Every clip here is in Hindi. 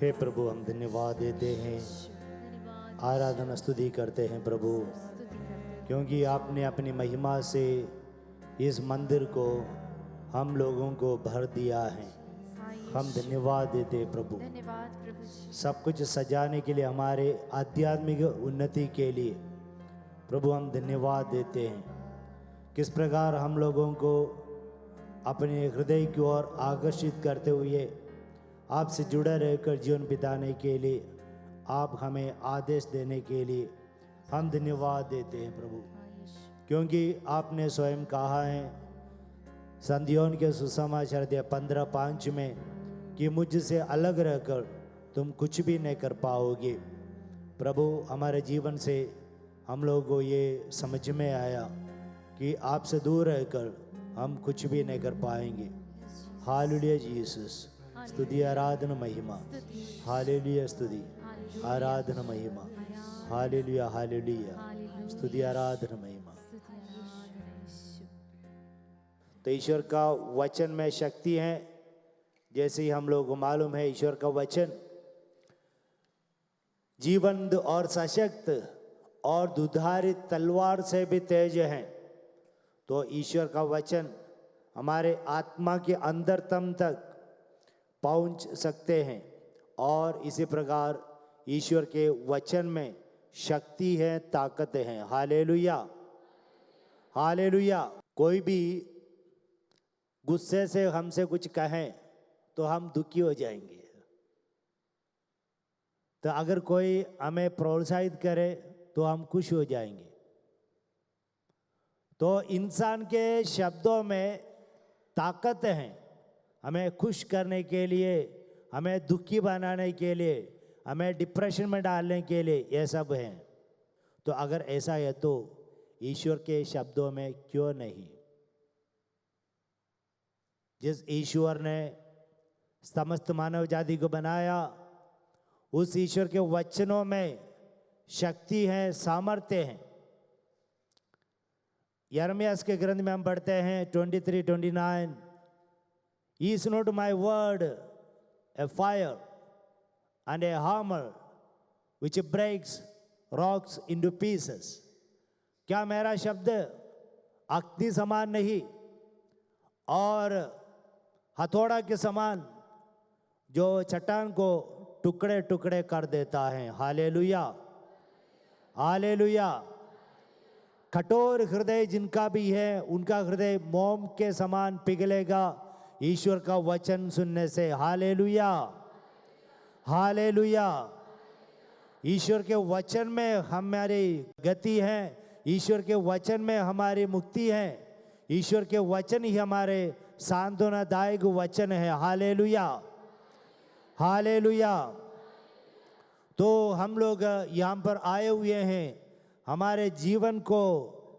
हे प्रभु, हम धन्यवाद देते हैं, आराधना स्तुति करते हैं प्रभु, क्योंकि आपने अपनी महिमा से इस मंदिर को हम लोगों को भर दिया है। हम धन्यवाद देते हैं प्रभु, धन्यवाद प्रभु जी। सब कुछ सजाने के लिए, हमारे आध्यात्मिक उन्नति के लिए प्रभु हम धन्यवाद देते हैं। किस प्रकार हम लोगों को अपने हृदय की ओर आकर्षित करते हुए आपसे जुड़े रहकर जीवन बिताने के लिए आप हमें आदेश देने के लिए हम धन्यवाद देते हैं प्रभु, क्योंकि आपने स्वयं कहा है संध्योन के सुसमाचार 15:5 में कि मुझसे अलग रहकर तुम कुछ भी नहीं कर पाओगे। प्रभु, हमारे जीवन से हम लोगों को ये समझ में आया कि आपसे दूर रहकर हम कुछ भी नहीं कर पाएंगे। हालेलुया जीसस, स्तुति आराधना महिमा, हालेलुया स्तुति आराधना महिमा, हालेलुया हालेलुया स्तुति आराधना महिमा। तो ईश्वर का वचन में शक्ति है, जैसे ही हम लोग को मालूम है ईश्वर का वचन जीवंत और सशक्त और दुधारी तलवार से भी तेज है। तो ईश्वर का वचन हमारे आत्मा के अंतरतम तक पहुंच सकते हैं, और इसी प्रकार ईश्वर के वचन में शक्ति है, ताकत है। Hallelujah hallelujah. कोई भी गुस्से से हमसे कुछ कहें तो हम दुखी हो जाएंगे, तो अगर कोई हमें प्रोत्साहित करे तो हम खुश हो जाएंगे। तो इंसान के शब्दों में ताकत है, हमें खुश करने के लिए, हमें दुखी बनाने के लिए, हमें डिप्रेशन में डालने के लिए, ये सब है। तो अगर ऐसा है तो ईश्वर के शब्दों में क्यों नहीं? जिस ईश्वर ने समस्त मानव जाति को बनाया, उस ईश्वर के वचनों में शक्ति है, सामर्थ्य है। यिर्मयाह के ग्रंथ में हम पढ़ते हैं 23:29, Is not my word a fire and a hammer which breaks rocks into pieces? क्या मेरा शब्द अग्नि समान नहीं और हथौड़ा के समान जो चट्टान को टुकड़े टुकड़े कर देता है? Hallelujah hallelujah. कठोर हृदय जिनका भी है, उनका हृदय मोम के समान पिघलेगा ईश्वर का वचन सुनने से। Hallelujah hallelujah. ईश्वर के वचन में हमारी गति है, ईश्वर के वचन में हमारी मुक्ति है, ईश्वर के वचन ही हमारे सांत्वनादायक वचन है। Hallelujah hallelujah. तो हम लोग यहाँ पर आए हुए हैं हमारे जीवन को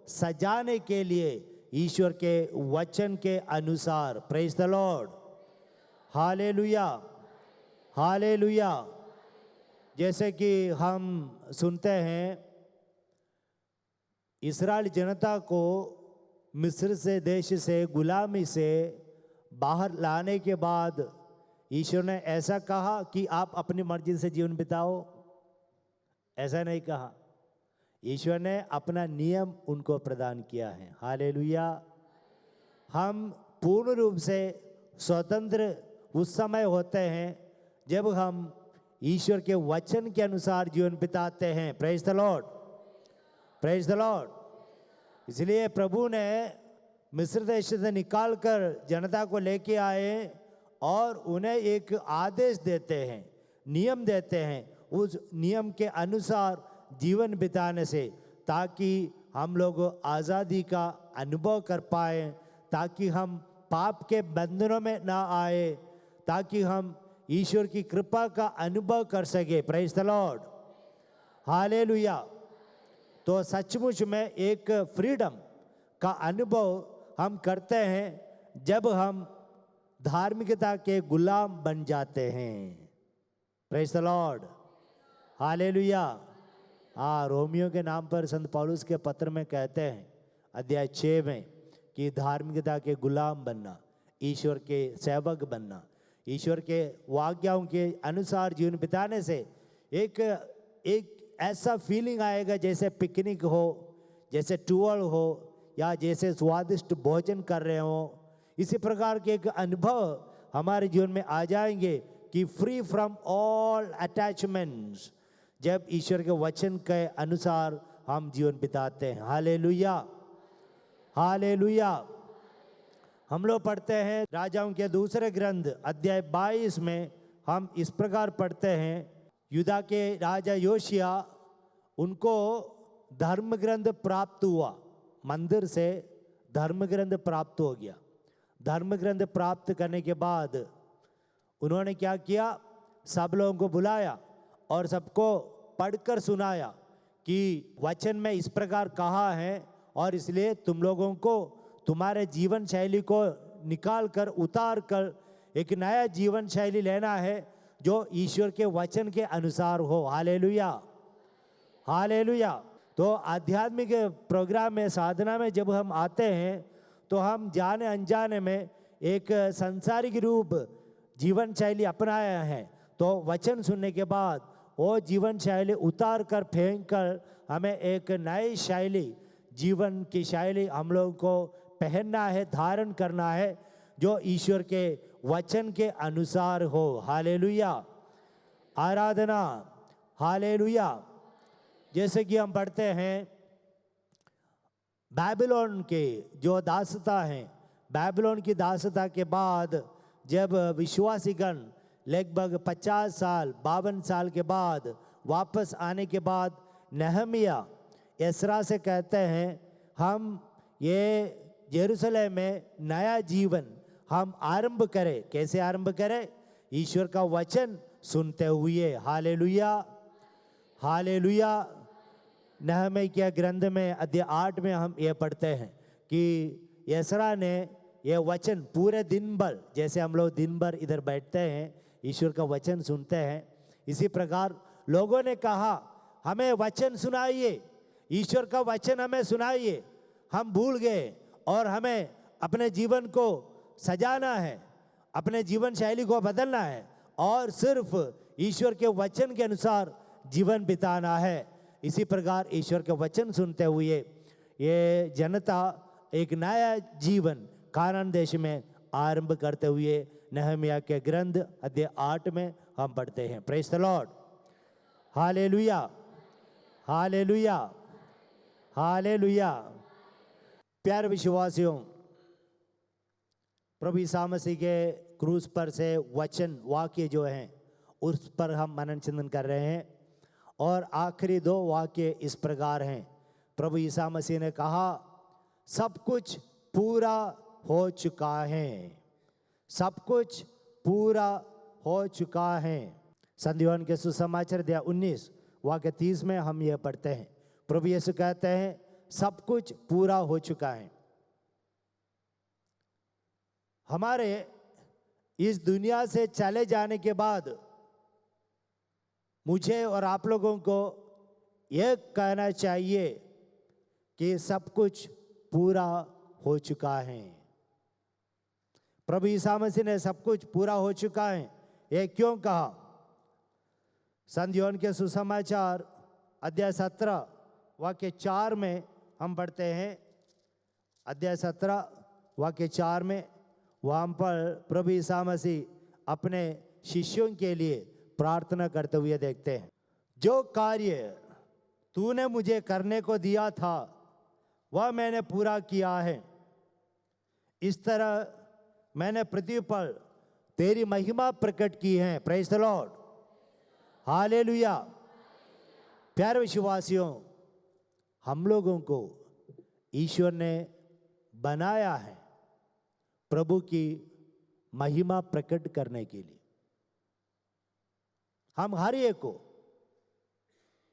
सजाने के लिए ईश्वर के वचन के अनुसार। Praise the Lord, hallelujah hallelujah. जैसे कि हम सुनते हैं इस्राएल जनता को मिस्र से, देश से, गुलामी से बाहर लाने के बाद ईश्वर ने ऐसा कहा कि आप अपनी मर्जी से जीवन बिताओ, ऐसा नहीं कहा। ईश्वर ने अपना नियम उनको प्रदान किया है। हालेलुया। हम पूर्ण रूप से स्वतंत्र उस समय होते हैं जब हम ईश्वर के वचन के अनुसार जीवन बिताते हैं। Praise the Lord praise the Lord. इसलिए प्रभु ने मिस्र देश से निकालकर जनता को लेके आए और उन्हें एक आदेश देते हैं, नियम देते हैं, उस नियम के अनुसार जीवन बिताने से, ताकि हम लोग आज़ादी का अनुभव कर पाए, ताकि हम पाप के बंधनों में ना आए, ताकि हम ईश्वर की कृपा का अनुभव कर सके। Praise the Lord hallelujah. तो सचमुच में एक फ्रीडम का अनुभव हम करते हैं जब हम धार्मिकता के गुलाम बन जाते हैं। Praise the Lord hallelujah. हाँ, रोमियो के नाम पर संत पौलुस के पत्र में कहते हैं अध्याय 6 में कि धार्मिकता के गुलाम बनना, ईश्वर के सेवक बनना, ईश्वर के वाक्यों के अनुसार जीवन बिताने से एक एक ऐसा फीलिंग आएगा जैसे पिकनिक हो, जैसे टूर हो, या जैसे स्वादिष्ट भोजन कर रहे हो। इसी प्रकार के एक अनुभव हमारे जीवन में आ जाएंगे कि फ्री फ्रॉम ऑल अटैचमेंट्स, जब ईश्वर के वचन के अनुसार हम जीवन बिताते हैं। Hallelujah, hallelujah. हम लोग पढ़ते हैं राजाओं के दूसरे ग्रंथ अध्याय 22 में हम इस प्रकार पढ़ते हैं, यूदा के राजा योशिया, उनको धर्म ग्रंथ प्राप्त हुआ, मंदिर से धर्म ग्रंथ प्राप्त हो गया। धर्म ग्रंथ प्राप्त करने के बाद उन्होंने क्या किया, सब लोगों को बुलाया और सबको पढ़कर सुनाया कि वचन में इस प्रकार कहा है और इसलिए तुम लोगों को तुम्हारे जीवन शैली को निकाल कर उतार कर एक नया जीवन शैली लेना है जो ईश्वर के वचन के अनुसार हो। Hallelujah, hallelujah. तो आध्यात्मिक प्रोग्राम में, साधना में जब हम आते हैं तो हम जाने अनजाने में एक सांसारिक रूप जीवन शैली अपनाया है। तो वचन सुनने के बाद वो जीवन शैली उतार कर फेंक कर हमें एक नई शैली, जीवन की शैली हम लोगों को पहनना है, धारण करना है, जो ईश्वर के वचन के अनुसार हो। हालेलुया, आराधना, हालेलुया। जैसे कि हम पढ़ते हैं बाबिलोन के जो दासता हैं, बाबिलोन की दासता के बाद जब विश्वासीगण लगभग 50 साल 52 साल के बाद वापस आने के बाद नहमिया एसरा से कहते हैं, हम ये यरूशलेम में नया जीवन हम आरंभ करें। कैसे आरंभ करें? ईश्वर का वचन सुनते हुए। Hallelujah, hallelujah. नहमी के ग्रंथ में अध्याय 8 में हम ये पढ़ते हैं कि एसरा ने ये वचन पूरे दिन भर, जैसे हम लोग दिन भर इधर बैठते हैं ईश्वर का वचन सुनते हैं, इसी प्रकार लोगों ने कहा हमें वचन सुनाइए, ईश्वर का वचन हमें सुनाइए। हम भूल गए और हमें अपने जीवन को सजाना है, अपने जीवन शैली को बदलना है और सिर्फ ईश्वर के वचन के अनुसार जीवन बिताना है। इसी प्रकार ईश्वर के वचन सुनते हुए ये जनता एक नया जीवन कानान देश में आरंभ करते हुए नहमिया के ग्रंथ अध्याय 8 में हम पढ़ते हैं। Praise the Lord, hallelujah, hallelujah, hallelujah. प्यारे विश्वासियों, प्रभु यीशु मसीह के क्रूस पर से वचन वाक्य जो हैं उस पर हम मनन चिंतन कर रहे हैं और आखिरी 2 वाक्य इस प्रकार हैं। प्रभु यीशु मसीह ने कहा सब कुछ पूरा हो चुका है, सब कुछ पूरा हो चुका है। संत के सुसमाचार अध्याय 19 वाक्य 30 में हम यह पढ़ते हैं, प्रभु यीशु कहते हैं सब कुछ पूरा हो चुका है। हमारे इस दुनिया से चले जाने के बाद मुझे और आप लोगों को यह कहना चाहिए कि सब कुछ पूरा हो चुका है। प्रभु यीशु मसीह ने सब कुछ पूरा हो चुका है, यह क्यों कहा? संत यूहन्ना के सुसमाचार अध्याय 17 वाक्य 4 में हम पढ़ते हैं, अध्याय 17 वाक्य 4 में वहाँ पर प्रभु यीशु मसीह अपने शिष्यों के लिए प्रार्थना करते हुए देखते हैं, जो कार्य तूने मुझे करने को दिया था वह मैंने पूरा किया है, इस तरह मैंने पृथ्वी पर तेरी महिमा प्रकट की है। Praise the Lord, hallelujah. प्यारे विश्वासियों, हम लोगों को ईश्वर ने बनाया है प्रभु की महिमा प्रकट करने के लिए। हम हर एक को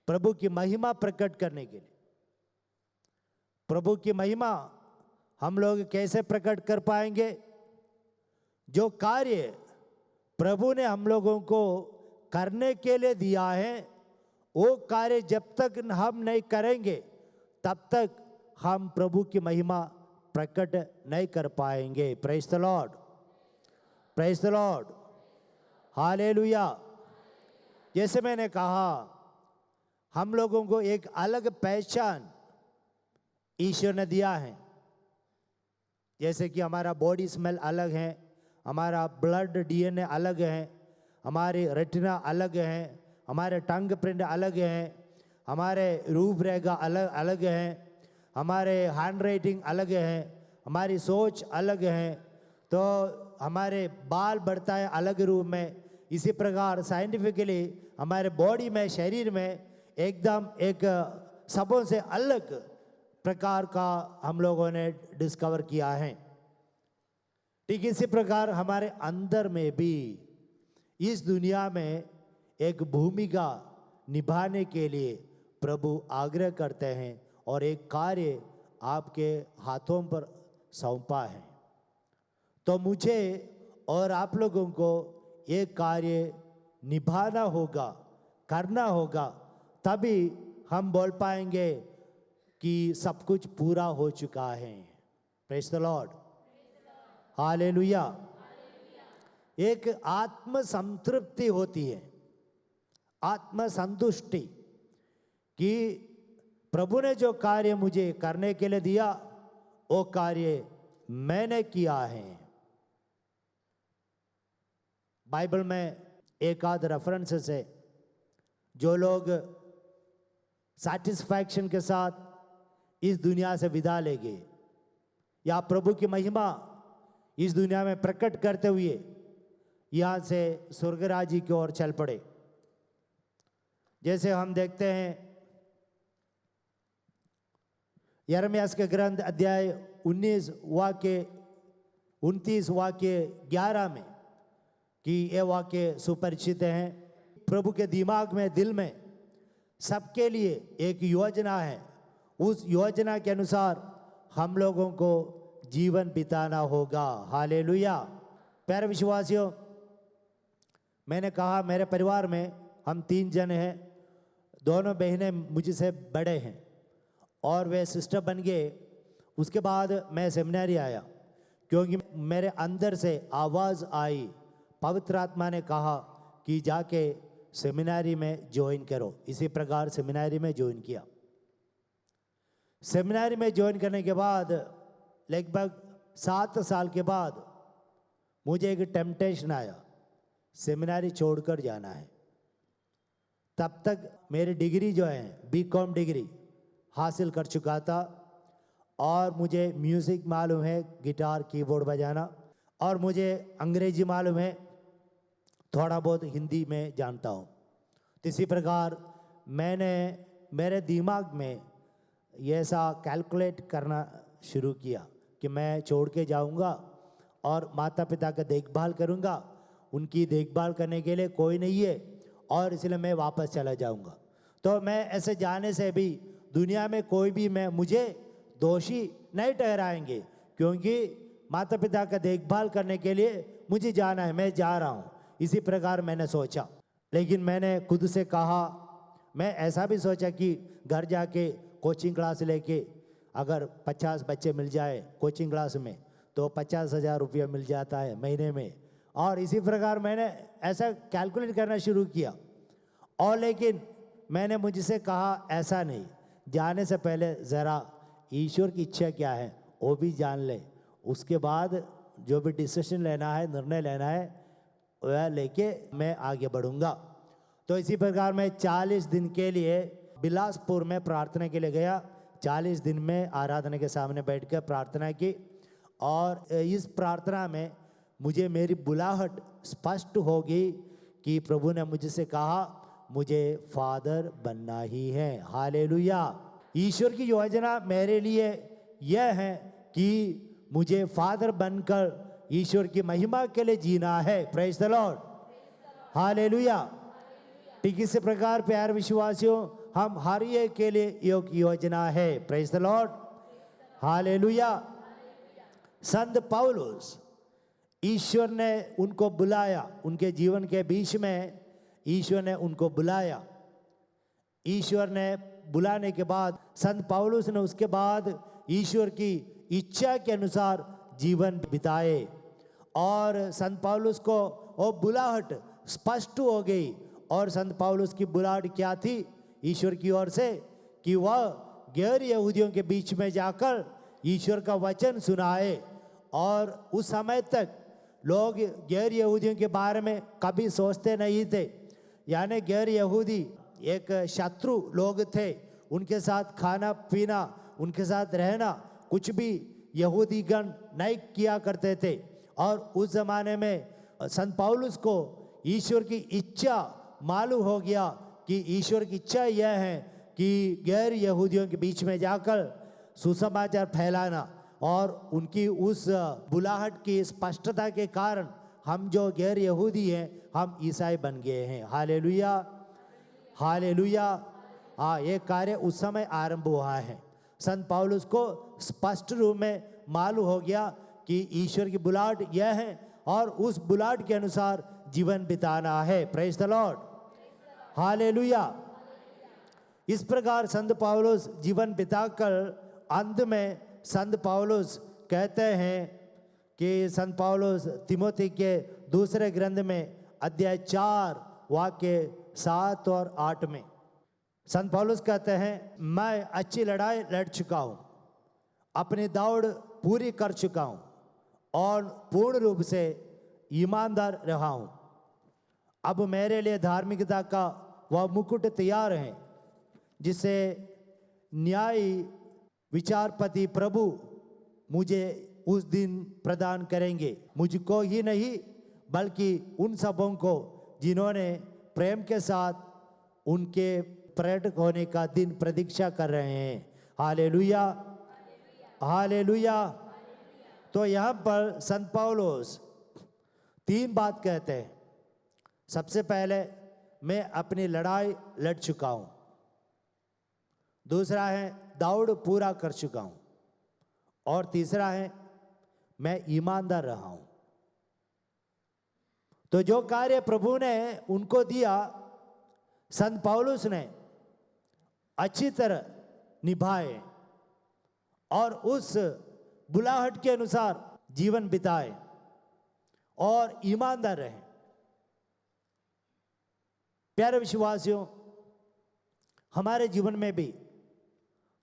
प्रभु की महिमा प्रकट करने के लिए। प्रभु की महिमा हम लोग कैसे प्रकट कर पाएंगे? जो कार्य प्रभु ने हम लोगों को करने के लिए दिया है वो कार्य जब तक हम नहीं करेंगे तब तक हम प्रभु की महिमा प्रकट नहीं कर पाएंगे। Praise the Lord, praise the Lord. Hallelujah. जैसे मैंने कहा, हम लोगों को एक अलग पहचान ईश्वर ने दिया है। जैसे कि हमारा बॉडी स्मेल अलग है, हमारा ब्लड डीएनए अलग है, हमारे रेटिना अलग है, हमारे टंग प्रिंट अलग हैं, हमारे रूपरेखा अलग अलग हैं, हमारे हैंड राइटिंग अलग है, हमारी सोच अलग है, तो हमारे बाल बढ़ता है अलग रूप में। इसी प्रकार साइंटिफिकली हमारे बॉडी में, शरीर में एकदम एक सबों से अलग प्रकार का हम लोगों ने डिस्कवर किया है। ठीक इसी प्रकार हमारे अंदर में भी इस दुनिया में एक भूमिका निभाने के लिए प्रभु आग्रह करते हैं और एक कार्य आपके हाथों पर सौंपा है। तो मुझे और आप लोगों को ये कार्य निभाना होगा, करना होगा, तभी हम बोल पाएंगे कि सब कुछ पूरा हो चुका है। Praise the Lord, hallelujah. एक आत्म संतृप्ति होती है, आत्म संतुष्टि, कि प्रभु ने जो कार्य मुझे करने के लिए दिया वो कार्य मैंने किया है। बाइबल में एक आध रेफरेंसेस है, जो लोग सैटिस्फैक्शन के साथ इस दुनिया से विदा ले गए या प्रभु की महिमा इस दुनिया में प्रकट करते हुए यहाँ से स्वर्गराज्य की ओर चल पड़े। जैसे हम देखते हैं यिर्मयाह के ग्रंथ अध्याय 29 वाक्य 11 में, कि ये वाक्य सुपरिचित हैं। प्रभु के दिमाग में, दिल में सबके लिए एक योजना है। उस योजना के अनुसार हम लोगों को जीवन बिताना होगा। हालेलुया। प्यारे विश्वासियों, मैंने कहा मेरे परिवार में हम 3 जन हैं। दोनों बहनें मुझसे बड़े हैं और वे सिस्टर बन गए। उसके बाद मैं सेमिनारी आया, क्योंकि मेरे अंदर से आवाज़ आई, पवित्र आत्मा ने कहा कि जाके सेमिनारी में ज्वाइन करो। इसी प्रकार सेमिनारी में ज्वाइन किया। सेमिनारी में ज्वाइन करने के बाद लगभग 7 साल के बाद मुझे एक टेम्पटेशन आया, सेमिनारी छोड़कर जाना है। तब तक मेरी डिग्री जो है बीकॉम डिग्री हासिल कर चुका था और मुझे म्यूज़िक मालूम है, गिटार कीबोर्ड बजाना, और मुझे अंग्रेजी मालूम है, थोड़ा बहुत हिंदी में जानता हूँ। तो इसी प्रकार मैंने मेरे दिमाग में ये ऐसा कैलकुलेट करना शुरू किया कि मैं छोड़ के जाऊँगा और माता पिता का देखभाल करूँगा, उनकी देखभाल करने के लिए कोई नहीं है, और इसलिए मैं वापस चला जाऊँगा। तो मैं ऐसे जाने से भी दुनिया में कोई भी मुझे दोषी नहीं ठहराएंगे, क्योंकि माता पिता का देखभाल करने के लिए मुझे जाना है, मैं जा रहा हूँ। इसी प्रकार मैंने सोचा। लेकिन मैंने खुद से कहा, मैं ऐसा भी सोचा कि घर जाके कोचिंग क्लास लेके अगर 50 बच्चे मिल जाए कोचिंग क्लास में तो 50,000 रुपया मिल जाता है महीने में। और इसी प्रकार मैंने ऐसा कैलकुलेट करना शुरू किया। और लेकिन मैंने मुझसे कहा ऐसा नहीं, जाने से पहले ज़रा ईश्वर की इच्छा क्या है वो भी जान ले, उसके बाद जो भी डिसीजन लेना है, निर्णय लेना है, वह लेके मैं आगे बढ़ूंगा। तो इसी प्रकार मैं 40 दिन के लिए बिलासपुर में प्रार्थना के लिए गया। 40 दिन में आराधना के सामने बैठकर प्रार्थना की, और इस प्रार्थना में मुझे मेरी बुलाहट स्पष्ट होगी कि प्रभु ने मुझसे कहा मुझे फादर बनना ही है। हालेलुया। ईश्वर की योजना मेरे लिए यह है कि मुझे फादर बनकर ईश्वर की महिमा के लिए जीना है। Praise the Lord, hallelujah. ठीक इसी प्रकार प्यारे विश्वासियों, हम हर एक के लिए एक योजना है। Praise the Lord, hallelujah. संत पौलुस, ईश्वर ने उनको बुलाया, उनके जीवन के बीच में ईश्वर ने उनको बुलाया। ईश्वर ने बुलाने के बाद संत पौलुस ने उसके बाद ईश्वर की इच्छा के अनुसार जीवन बिताए, और संत पौलुस को वो बुलाहट स्पष्ट हो गई। और संत पौलुस की बुलाहट क्या थी ईश्वर की ओर से, कि वह गैर यहूदियों के बीच में जाकर ईश्वर का वचन सुनाए। और उस समय तक लोग गैर यहूदियों के बारे में कभी सोचते नहीं थे, यानी गैर यहूदी एक शत्रु लोग थे, उनके साथ खाना पीना, उनके साथ रहना कुछ भी यहूदीगण नहीं किया करते थे। और उस जमाने में संत पौलुस को ईश्वर की इच्छा मालूम हो गया कि ईश्वर की इच्छा यह है कि गैर यहूदियों के बीच में जाकर सुसमाचार फैलाना। और उनकी उस बुलाहट की स्पष्टता के कारण हम जो गैर यहूदी हैं हम ईसाई बन गए हैं। Hallelujah, hallelujah. हाँ, ये कार्य उस समय आरंभ हुआ है। संत पौलुस को स्पष्ट रूप में मालूम हो गया कि ईश्वर की बुलाहट यह है और उस बुलाहट के अनुसार जीवन बिताना है। Praise the Lord, hallelujah. इस प्रकार संत पौलुस जीवन बिताकर अंत में संत पौलुस कहते हैं कि संत पौलुस तिमोथी के दूसरे ग्रंथ में अध्याय 4 वाक्य 7 और 8 में संत पौलुस कहते हैं, मैं अच्छी लड़ाई लड़ चुका हूँ, अपनी दौड़ पूरी कर चुका हूँ और पूर्ण रूप से ईमानदार रहा हूँ। अब मेरे लिए धार्मिकता का वह मुकुट तैयार है जिसे न्यायी विचारपति प्रभु मुझे उस दिन प्रदान करेंगे। मुझको ही नहीं बल्कि उन सबों को जिन्होंने प्रेम के साथ उनके प्रकट होने का दिन प्रतीक्षा कर रहे हैं। Hallelujah, hallelujah. तो यहाँ पर संत पौलुस 3 बात कहते हैं। सबसे पहले, मैं अपनी लड़ाई लड़ चुका हूँ। दूसरा है, दौड़ पूरा कर चुका हूँ। और तीसरा है, मैं ईमानदार रहा हूँ। तो जो कार्य प्रभु ने उनको दिया, संत पौलुस ने अच्छी तरह निभाए और उस बुलाहट के अनुसार जीवन बिताए और ईमानदार रहे। प्यारे विश्वासियों, हमारे जीवन में भी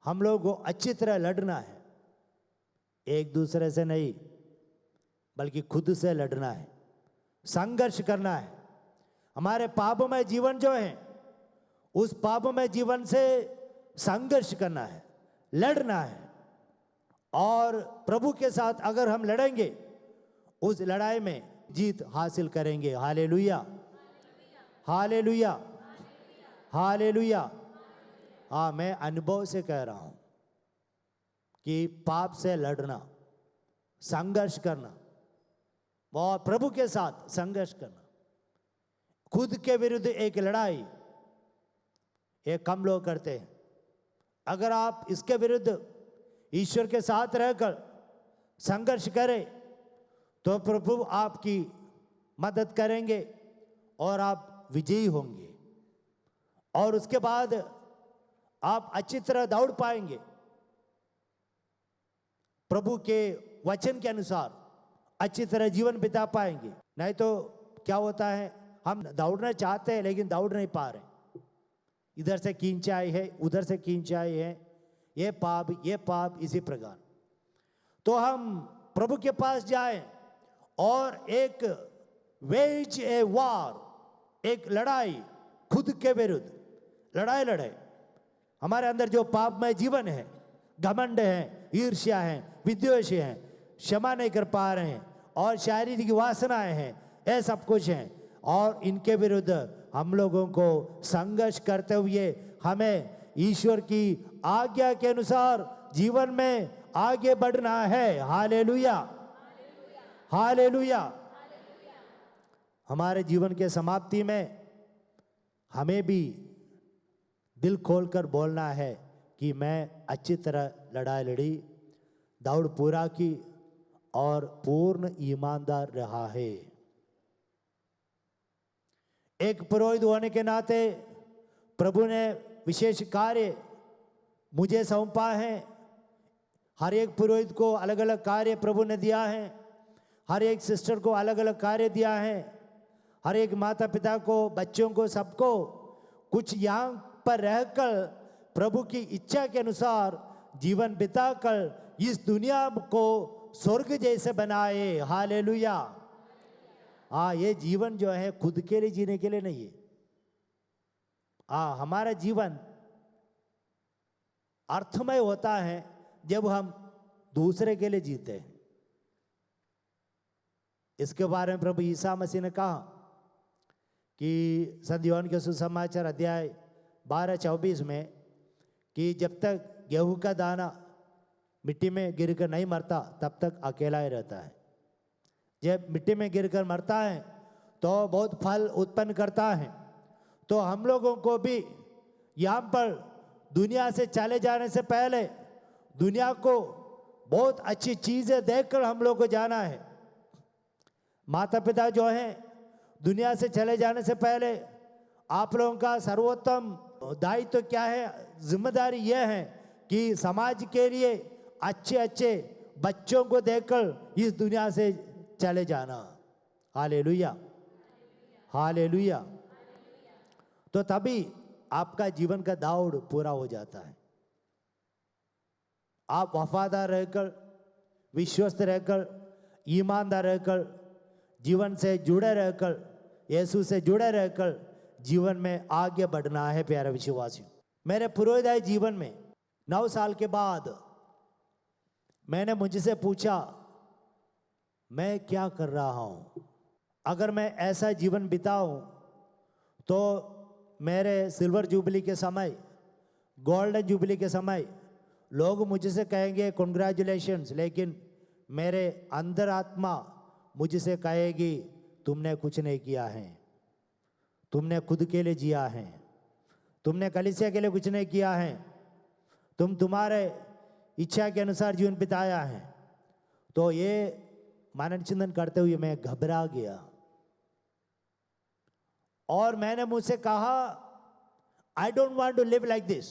हम लोगों को अच्छी तरह लड़ना है, एक दूसरे से नहीं बल्कि खुद से लड़ना है, संघर्ष करना है। हमारे पापमय जीवन जो है, उस पापमय जीवन से संघर्ष करना है, लड़ना है। और प्रभु के साथ अगर हम लड़ेंगे, उस लड़ाई में जीत हासिल करेंगे। Hallelujah, hallelujah, hallelujah. हाँ, मैं अनुभव से कह रहा हूं कि पाप से लड़ना, संघर्ष करना और प्रभु के साथ संघर्ष करना, खुद के विरुद्ध एक लड़ाई, ये कम लोग करते हैं। अगर आप इसके विरुद्ध ईश्वर के साथ रहकर संघर्ष करें तो प्रभु आपकी मदद करेंगे और आप विजयी होंगे। और उसके बाद आप अच्छी तरह दौड़ पाएंगे, प्रभु के वचन के अनुसार अच्छी तरह जीवन बिता पाएंगे। नहीं तो क्या होता है, हम दौड़ना चाहते हैं लेकिन दौड़ नहीं पा रहे। इधर से खींचाई है, उधर से खींचाई है, ये पाप, इसी प्रकार। तो हम प्रभु के पास जाएं और एक वेज ए वार, एक लड़ाई, खुद के विरुद्ध लड़ाई लड़े। हमारे अंदर जो पापमय जीवन है, घमंड है, ईर्ष्या है, विद्वेष है, क्षमा नहीं कर पा रहे हैं और शारीरिक वासनाएं हैं, ये सब कुछ है। और इनके विरुद्ध हम लोगों को संघर्ष करते हुए हमें ईश्वर की आज्ञा के अनुसार जीवन में आगे बढ़ना है। Hallelujah, hallelujah. हमारे जीवन के समाप्ति में हमें भी दिल खोलकर बोलना है कि मैं अच्छी तरह लड़ाई लड़ी, दौड़ पूरा की और पूर्ण ईमानदार रहा है। एक पुरोहित होने के नाते प्रभु ने विशेष कार्य मुझे सौंपा है। हर एक पुरोहित को अलग अलग कार्य प्रभु ने दिया है, हर एक सिस्टर को अलग अलग कार्य दिया है, हर एक माता पिता को, बच्चों को, सबको कुछ यहाँ पर रहकर प्रभु की इच्छा के अनुसार जीवन बिताकर इस दुनिया को स्वर्ग जैसे बनाए। हालेलुया। हाँ, ये जीवन जो है खुद के लिए जीने के लिए नहीं है। हाँ, हमारा जीवन अर्थमय होता है जब हम दूसरे के लिए जीते हैं। इसके बारे में प्रभु ईसा मसीह ने कहा कि संत यूहन्ना के सुसमाचार अध्याय 12:24 में कि जब तक गेहूं का दाना मिट्टी में गिरकर नहीं मरता तब तक अकेला ही रहता है। जब मिट्टी में गिरकर मरता है तो बहुत फल उत्पन्न करता है। तो हम लोगों को भी यहाँ पर दुनिया से चले जाने से पहले दुनिया को बहुत अच्छी चीज़ें देखकर हम लोग को जाना है। माता पिता जो हैं दुनिया से चले जाने से पहले आप लोगों का सर्वोत्तम दायित्व क्या है, जिम्मेदारी यह है कि समाज के लिए अच्छे अच्छे बच्चों को देखकर इस दुनिया से चले जाना। Hallelujah, hallelujah. तो तभी आपका जीवन का दौड़ पूरा हो जाता है। आप वफादार रहकर, विश्वस्त रहकर, ईमानदार रहकर, जीवन से जुड़े रहकर, यीशु से जुड़े रहकर जीवन में आगे बढ़ना है। प्यारे विश्वासियों, मेरे पूर्वोदय जीवन में 9 साल के बाद मैंने मुझसे पूछा मैं क्या कर रहा हूँ। अगर मैं ऐसा जीवन बिताऊं तो मेरे सिल्वर जुबली के समय, गोल्डन जुबली के समय लोग मुझसे कहेंगे कॉन्ग्रेचुलेशंस, लेकिन मेरे अंदर आत्मा मुझसे कहेगी तुमने कुछ नहीं किया है, तुमने खुद के लिए जिया है, तुमने कलीसिया के लिए कुछ नहीं किया है, तुम्हारे इच्छा के अनुसार जीवन बिताया है। तो ये मनन चिंतन करते हुए मैं घबरा गया और मैंने मुझसे कहा I don't want to live like this.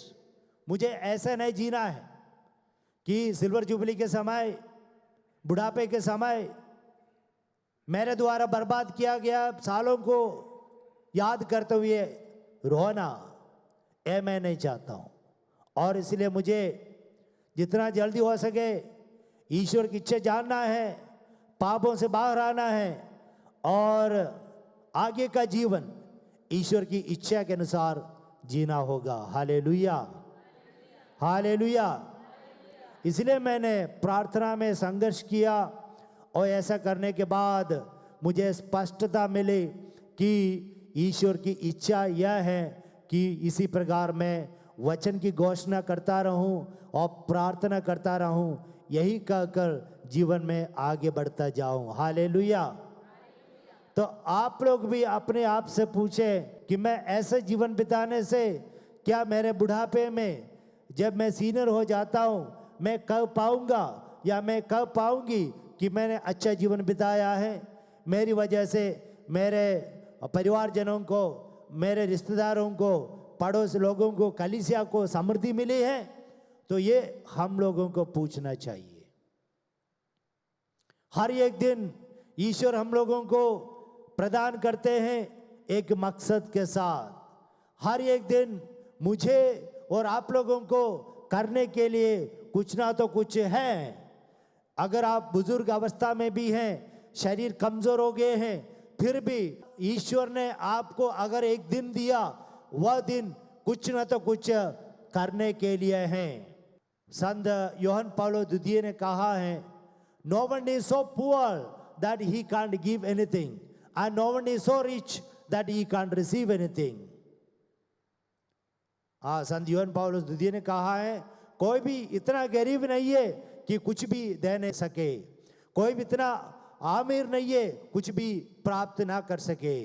मुझे ऐसा नहीं जीना है कि सिल्वर जुबली के समय, बुढ़ापे के समय मेरे द्वारा बर्बाद किया गया सालों को याद करते हुए रोना। ये मैं नहीं चाहता हूँ। और इसलिए मुझे जितना जल्दी हो सके ईश्वर की इच्छा जानना है, पापों से बाहर आना है और आगे का जीवन ईश्वर की इच्छा के अनुसार जीना होगा। Hallelujah, hallelujah. इसलिए मैंने प्रार्थना में संघर्ष किया और ऐसा करने के बाद मुझे स्पष्टता मिली कि ईश्वर की इच्छा यह है कि इसी प्रकार मैं वचन की घोषणा करता रहूं और प्रार्थना करता रहूं, यही कहकर जीवन में आगे बढ़ता जाऊं। हालेलुया। तो आप लोग भी अपने आप से पूछें कि मैं ऐसे जीवन बिताने से क्या मेरे बुढ़ापे में जब मैं सीनियर हो जाता हूं मैं कह पाऊंगा या मैं कह पाऊंगी कि मैंने अच्छा जीवन बिताया है। मेरी वजह से मेरे परिवारजनों को, मेरे रिश्तेदारों को, पड़ोस लोगों को, कलीसिया को समृद्धि मिली है। तो ये हम लोगों को पूछना चाहिए। हर एक दिन ईश्वर हम लोगों को प्रदान करते हैं एक मकसद के साथ। हर एक दिन मुझे और आप लोगों को करने के लिए कुछ ना तो कुछ है। अगर आप बुजुर्ग अवस्था में भी हैं, शरीर कमजोर हो गए हैं, फिर भी ईश्वर ने आपको अगर एक दिन दिया, वह दिन कुछ न तो कुछ करने के लिए है। संत यूहन्ना पौलुस द्वितीय ने कहा है, no one is so poor that he can't give anything and no one is so rich that he can't receive anything. संत यूहन्ना पौलुस द्वितीय ने कहा है, कोई भी इतना गरीब नहीं है कि कुछ भी दे नहीं सके, कोई भी इतना आमिर नहीं है कुछ भी प्राप्त ना कर सके।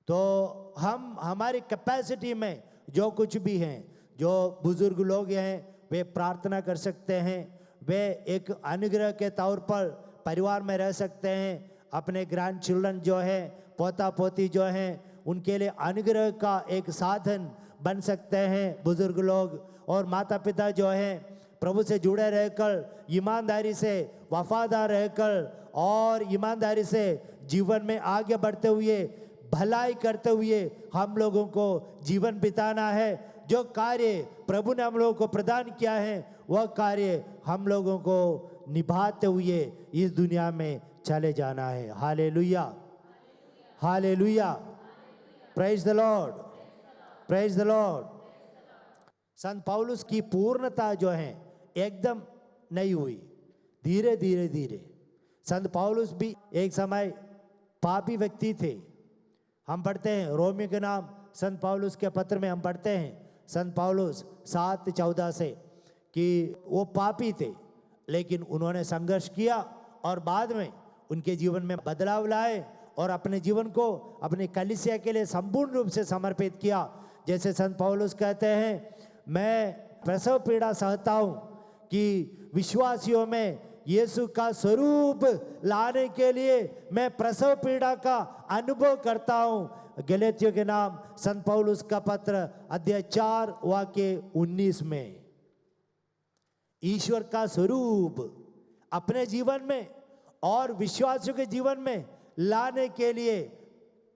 तो हम हमारी कैपेसिटी में जो कुछ भी हैं, जो बुजुर्ग लोग हैं वे प्रार्थना कर सकते हैं, वे एक अनुग्रह के तौर पर परिवार में रह सकते हैं। अपने ग्रैंड चिल्ड्रन जो है, पोता पोती जो हैं, उनके लिए अनुग्रह का एक साधन बन सकते हैं बुजुर्ग लोग। और माता पिता जो हैं प्रभु से जुड़े रहकर, ईमानदारी से वफादार रहकर और ईमानदारी से जीवन में आगे बढ़ते हुए भलाई करते हुए हम लोगों को जीवन बिताना है। जो कार्य प्रभु ने हम लोगों को प्रदान किया है वह कार्य हम लोगों को निभाते हुए इस दुनिया में चले जाना है। Hallelujah, hallelujah, praise the Lord, praise the Lord. संत पौलुस की पूर्णता जो है एकदम नहीं हुई, धीरे धीरे धीरे। संत पौलुस भी एक समय पापी व्यक्ति थे। हम पढ़ते हैं रोमियो के नाम संत पौलुस के पत्र में हम पढ़ते हैं संत पौलुस 7:14 से कि वो पापी थे, लेकिन उन्होंने संघर्ष किया और बाद में उनके जीवन में बदलाव लाए और अपने जीवन को अपनी कलीसिया के लिए संपूर्ण रूप से समर्पित किया। जैसे संत पौलुस कहते हैं, मैं प्रसव पीड़ा सहता हूँ कि विश्वासियों में यीशु का स्वरूप लाने के लिए मैं प्रसव पीड़ा का अनुभव करता हूँ। गलातियों के नाम संत पौलुस का पत्र अध्याय 4 वाक्य 19 में ईश्वर का स्वरूप अपने जीवन में और विश्वासियों के जीवन में लाने के लिए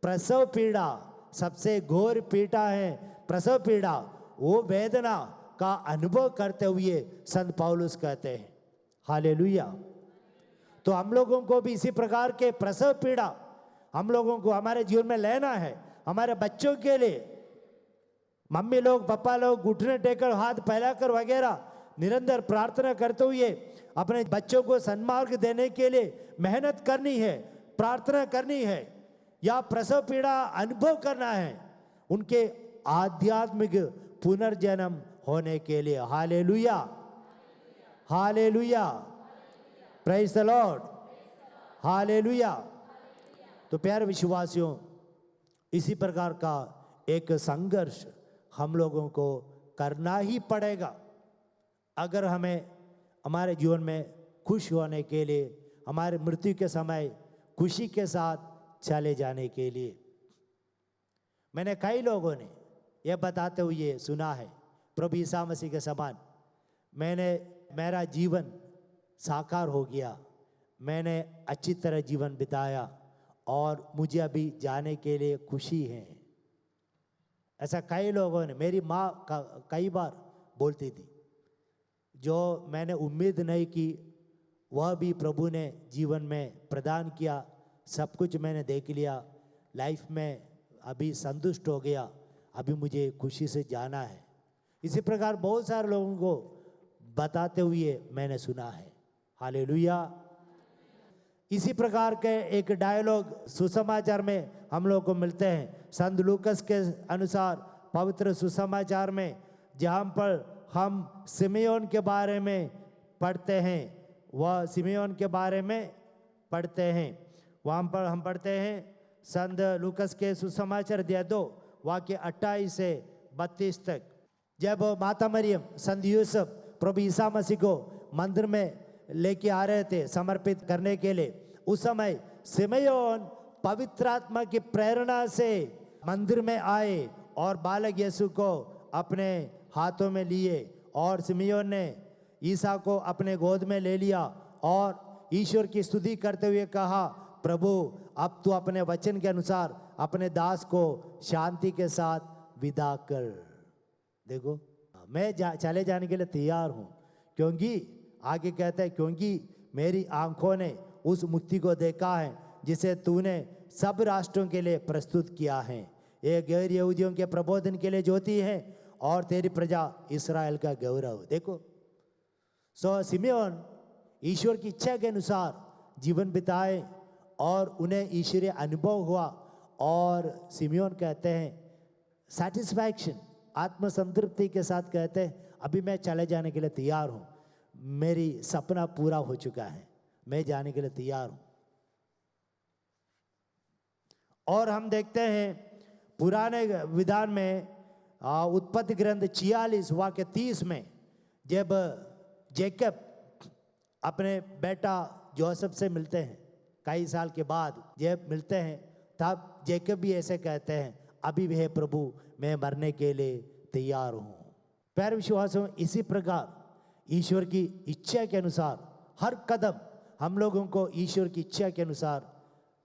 प्रसव पीड़ा सबसे घोर पीड़ा है। प्रसव पीड़ा वो वेदना का अनुभव करते हुए संत पौलुस कहते हैं। हालेलुया। तो हम लोगों को भी इसी प्रकार के प्रसव पीड़ा हम लोगों को हमारे जीवन में लेना है। हमारे बच्चों के लिए मम्मी लोग पापा लोग घुटने टेकर हाथ फैलाकर वगैरह निरंतर प्रार्थना करते हुए अपने बच्चों को सन्मार्ग देने के लिए मेहनत करनी है, प्रार्थना करनी है, या प्रसव पीड़ा अनुभव करना है उनके आध्यात्मिक पुनर्जन्म होने के लिए। Hallelujah, hallelujah, praise the Lord, hallelujah. तो प्यारे विश्वासियों, इसी प्रकार का एक संघर्ष हम लोगों को करना ही पड़ेगा अगर हमें हमारे जीवन में खुश होने के लिए, हमारे मृत्यु के समय खुशी के साथ चले जाने के लिए। मैंने कई लोगों ने यह बताते हुए सुना है, प्रभु यीशु मसीह के समान मेरा जीवन साकार हो गया, मैंने अच्छी तरह जीवन बिताया और मुझे अभी जाने के लिए खुशी है। ऐसा कई लोगों ने, मेरी माँ कई बार बोलती थी, जो मैंने उम्मीद नहीं की वह भी प्रभु ने जीवन में प्रदान किया, सब कुछ मैंने देख लिया, लाइफ में अभी संतुष्ट हो गया, अभी मुझे खुशी से जाना है। इसी प्रकार बहुत सारे लोगों को बताते हुए मैंने सुना है। हालेलुया। इसी प्रकार के एक डायलॉग सुसमाचार में हम लोग को मिलते हैं संत लूकस के अनुसार पवित्र सुसमाचार में, जहाँ पर हम सिमेयोन के बारे में पढ़ते हैं। वह सिमेयोन के बारे में पढ़ते हैं, वहाँ पर हम पढ़ते हैं संत लूकस के सुसमाचार अध्याय 2 वाक्य 28 से 32 तक। जब माता मरियम संत यूसुफ प्रभु ईसा मसीह को मंदिर में लेके आ रहे थे समर्पित करने के लिए, उस समय सिमेयोन पवित्र आत्मा की प्रेरणा से मंदिर में आए और बालक यीशु को अपने हाथों में लिए और सिमेयोन ने ईसा को अपने गोद में ले लिया और ईश्वर की स्तुति करते हुए कहा, प्रभु अब तू अपने वचन के अनुसार अपने दास को शांति के साथ विदा कर। देखो, मैं चले जाने के लिए तैयार हूँ, क्योंकि आगे कहता है, क्योंकि मेरी आंखों ने उस मुक्ति को देखा है जिसे तूने सब राष्ट्रों के लिए प्रस्तुत किया है। ये गैर यहूदियों के प्रबोधन के लिए ज्योति है और तेरी प्रजा इस्राएल का गौरव। देखो, सिमेयोन ईश्वर की इच्छा के अनुसार जीवन बिताए और उन्हें ईश्वरीय अनुभव हुआ और सिमेयोन कहते हैं सेटिस्फैक्शन, आत्मसंतृप्ति के साथ कहते हैं, अभी मैं चले जाने के लिए तैयार हूँ, मेरी सपना पूरा हो चुका है, मैं जाने के लिए तैयार हूँ। और हम देखते हैं पुराने विधान में उत्पत्ति ग्रंथ 46 वाक्य 30 में, जब जेकब अपने बेटा जोसेफ से मिलते हैं, कई साल के बाद जब मिलते हैं, तब जेकब भी ऐसे कहते हैं, अभी भी है प्रभु, मैं मरने के लिए तैयार हूँ। प्यारे विश्वासियों, इसी प्रकार ईश्वर की इच्छा के अनुसार हर कदम हम लोगों को ईश्वर की इच्छा के अनुसार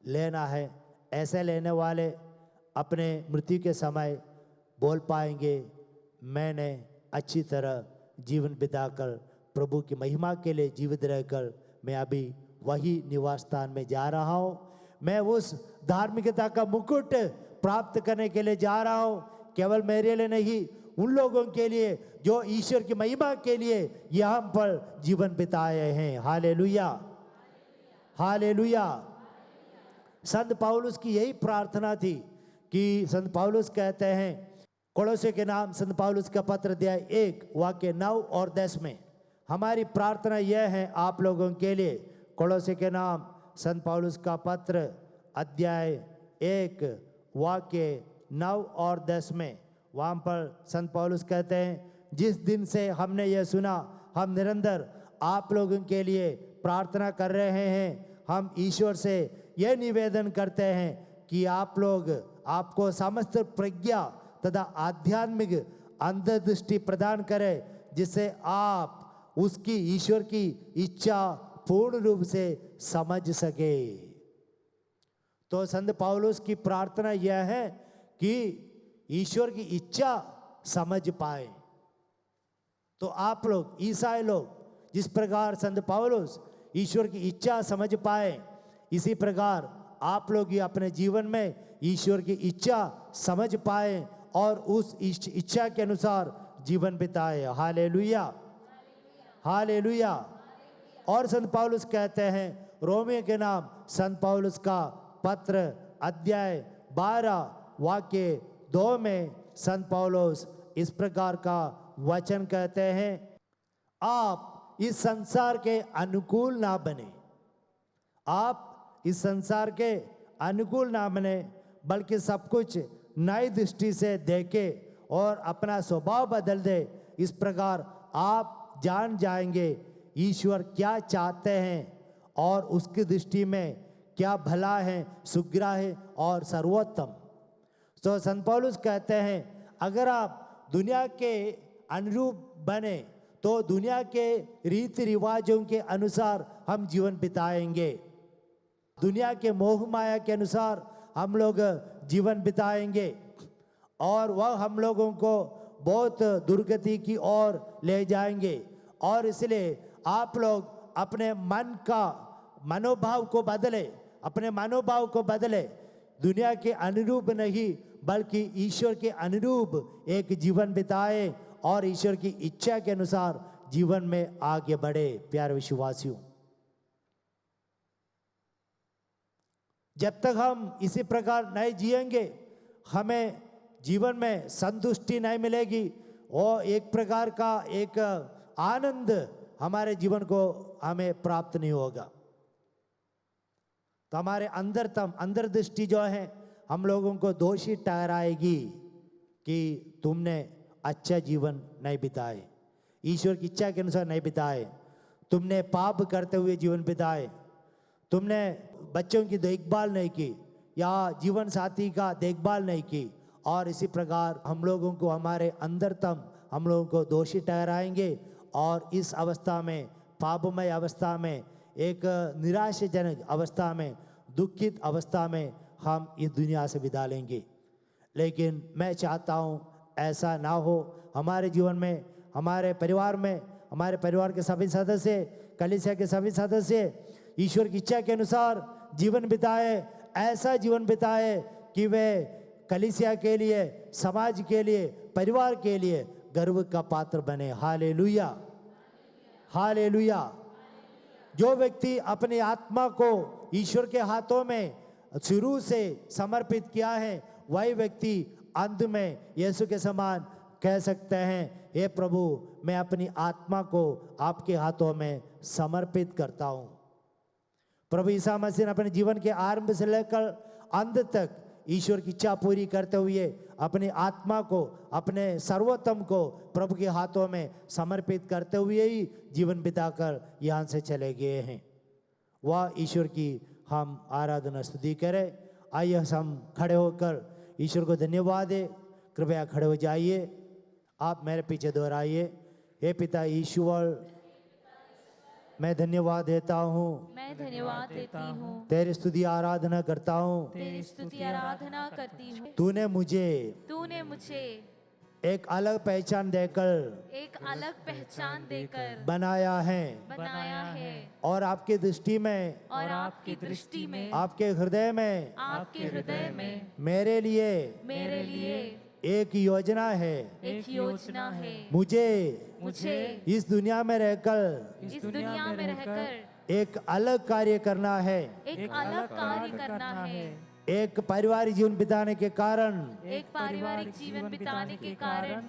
लेना है। ऐसे लेने वाले अपने मृत्यु के समय बोल पाएंगे, मैंने अच्छी तरह जीवन बिताकर प्रभु की महिमा के लिए जीवित रहकर मैं अभी वही निवास स्थान में जा रहा हूँ। मैं उस धार्मिकता का मुकुट प्राप्त करने के लिए जा रहा हूँ। केवल मेरे लिए नहीं, उन लोगों के लिए जो ईश्वर की महिमा के लिए यहाँ पर जीवन बिताए हैं। Hallelujah, hallelujah. संत पौलुस की यही प्रार्थना थी कि संत पौलुस कहते हैं, कोलोसे के नाम संत पौलुस का पत्र अध्याय 1 वाक्य 9 और 10 में, हमारी प्रार्थना यह है आप लोगों के लिए। कोलोसे के नाम संत पौलुस का पत्र अध्याय 1 वाक्य 9 और 10 में, वहाँ पर संत पौलुस कहते हैं, जिस दिन से हमने यह सुना हम निरंतर आप लोगों के लिए प्रार्थना कर रहे हैं। हम ईश्वर से यह निवेदन करते हैं कि आप लोग आपको समस्त प्रज्ञा तथा आध्यात्मिक अंतर्दृष्टि प्रदान करें, जिससे आप उसकी ईश्वर की इच्छा पूर्ण रूप से समझ सके। तो संत पौलुस की प्रार्थना यह है कि ईश्वर की इच्छा समझ पाए। तो आप लोग ईसाई लोग जिस प्रकार संत पौलुस ईश्वर की इच्छा समझ पाए, इसी प्रकार आप लोग ही अपने जीवन में ईश्वर की इच्छा समझ पाए और उस इच्छा के अनुसार जीवन बिताए। Hallelujah, hallelujah. और संत पौलुस कहते हैं, रोमियो के नाम संत पौलुस का पत्र अध्याय 12 वाक्य 2 में संत पौलुस इस प्रकार का वचन कहते हैं, आप इस संसार के अनुकूल ना बने, आप इस संसार के अनुकूल ना बने, बल्कि सब कुछ नई दृष्टि से देखे और अपना स्वभाव बदल दे। इस प्रकार आप जान जाएंगे ईश्वर क्या चाहते हैं और उसकी दृष्टि में क्या भला है, सुग्रा है और सर्वोत्तम। तो संत पौलुस कहते हैं, अगर आप दुनिया के अनुरूप बने तो दुनिया के रीति रिवाजों के अनुसार हम जीवन बिताएंगे, दुनिया के मोह माया के अनुसार हम लोग जीवन बिताएंगे और वह हम लोगों को बहुत दुर्गति की ओर ले जाएंगे। और इसलिए आप लोग अपने मन का मनोभाव को बदले, अपने मनोभाव को बदले, दुनिया के अनुरूप नहीं बल्कि ईश्वर के अनुरूप एक जीवन बिताए और ईश्वर की इच्छा के अनुसार जीवन में आगे बढ़े। प्यारे विश्वासियों, जब तक हम इसी प्रकार नहीं जिएंगे हमें जीवन में संतुष्टि नहीं मिलेगी और एक प्रकार का एक आनंद हमारे जीवन को हमें प्राप्त नहीं होगा। तो हमारे अंतर्दृष्टि जो है हम लोगों को दोषी ठहराएगी कि तुमने अच्छा जीवन नहीं बिताए, ईश्वर की इच्छा के अनुसार नहीं बिताए, तुमने पाप करते हुए जीवन बिताए, तुमने बच्चों की देखभाल नहीं की या जीवन साथी का देखभाल नहीं की। और इसी प्रकार हम लोगों को हमारे अंदरतम हम लोगों को दोषी ठहराएंगे और इस अवस्था में, पापमय अवस्था में, एक निराशाजनक अवस्था में, दुखित अवस्था में हम इस दुनिया से विदा लेंगे। लेकिन मैं चाहता हूँ ऐसा ना हो। हमारे जीवन में, हमारे परिवार में, हमारे परिवार के सभी सदस्य, कलीसिया के सभी सदस्य ईश्वर की इच्छा के अनुसार जीवन बिताए, ऐसा जीवन बिताए कि वे कलीसिया के लिए, समाज के लिए, परिवार के लिए गर्व का पात्र बने। Hallelujah, hallelujah. जो व्यक्ति अपनी आत्मा को ईश्वर के हाथों में शुरू से समर्पित किया है, वही व्यक्ति अंत में यीशु के समान कह सकते हैं, हे प्रभु मैं अपनी आत्मा को आपके हाथों में समर्पित करता हूँ। प्रभु ईसा मसीह ने अपने जीवन के आरंभ से लेकर अंत तक ईश्वर की इच्छा पूरी करते हुए अपनी आत्मा को, अपने सर्वोत्तम को प्रभु के हाथों में समर्पित करते हुए ही जीवन बिताकर यहाँ से चले गए हैं। वह ईश्वर की हम आराधना स्तुति करें। आइए हम खड़े होकर ईश्वर को धन्यवाद दें। कृपया खड़े हो जाइए, आप मेरे पीछे दोहराइए। हे पिता ईश्वर, मैं धन्यवाद देता हूँ, मैं धन्यवाद देती हूँ, तेरी स्तुति आराधना करता हूँ। तेरी स्तुति आराधना करती हूँ। तूने मुझे तूने मुझे एक अलग पहचान देकर एक अलग पहचान देकर बनाया है बनाया है और आपकी दृष्टि में, और आपकी दृष्टि में, आपके हृदय में आपके हृदय में मेरे लिए मेरे लिए एक योजना है। एक योजना है। मुझे मुझे इस दुनिया में रहकर इस दुनिया में रहकर एक अलग कार्य करना है। एक अलग कार्य करना है। एक पारिवारिक जीवन बिताने के कारण, एक पारिवारिक जीवन बिताने के कारण,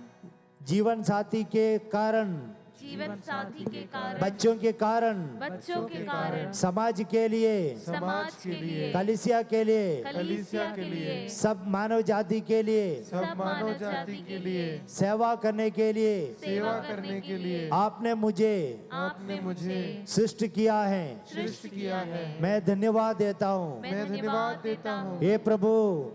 जीवन साथी के कारण, जीवन साथी के कारण, बच्चों के कारण, बच्चों के कारण, समाज के लिए, समाज के लिए, कलीसिया के लिए, कलीसिया के लिए, सब मानव जाति के लिए, सब मानव जाति के लिए सेवा करने के लिए सेवा करने के लिए आपने मुझे आपने मुझे सृष्टि किया है। सृष्टि किया है। मैं धन्यवाद देता हूँ। मैं धन्यवाद देता हूँ। हे प्रभु,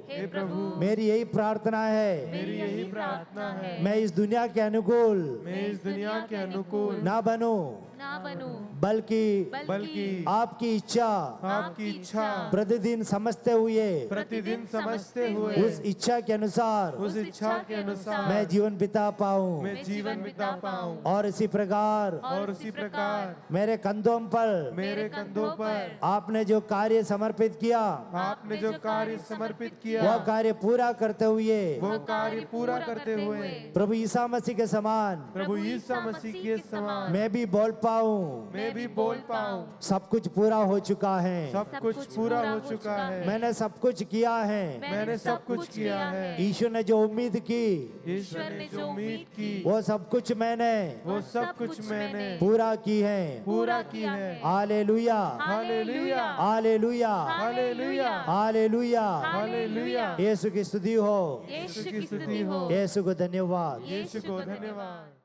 हे प्रभु, मेरी यही प्रार्थना है, मेरी यही प्रार्थना है, मैं इस दुनिया के अनुकूल मैं इस दुनिया के अनुकूल ना बनूं, ना बनूं, बल्कि आपकी इच्छा आपकी इच्छा प्रतिदिन समझते हुए प्रतिदिन समझते हुए उस इच्छा के अनुसार उस इच्छा के अनुसार मैं जीवन बिता पाऊं मैं जीवन बिता पाऊं। और इसी प्रकार और उसी प्रकार मेरे कंधों पर मेरे कंधों पर आपने जो कार्य समर्पित किया आपने जो कार्य समर्पित किया वह कार्य पूरा करते हुए वो कार्य पूरा करते हुए प्रभु ईसा मसीह के समान प्रभु यीशु मसीह के समान मैं भी बोल पाऊं, मैं भी बोल पाऊं। सब कुछ पूरा हो चुका है, सब कुछ पूरा हो चुका है। मैंने सब कुछ किया है। मैंने सब कुछ किया है। ईश्वर ने जो उम्मीद की ईश्वर ने जो उम्मीद की वो सब कुछ मैंने वो सब कुछ मैंने पूरा की है। पूरा की है। Hallelujah, hallelujah, hallelujah, hallelujah, hallelujah. Hallelujah. यीशु की स्तुति हो, यीशु की स्तुति हो। यीशु को धन्यवाद। यीशु को धन्यवाद।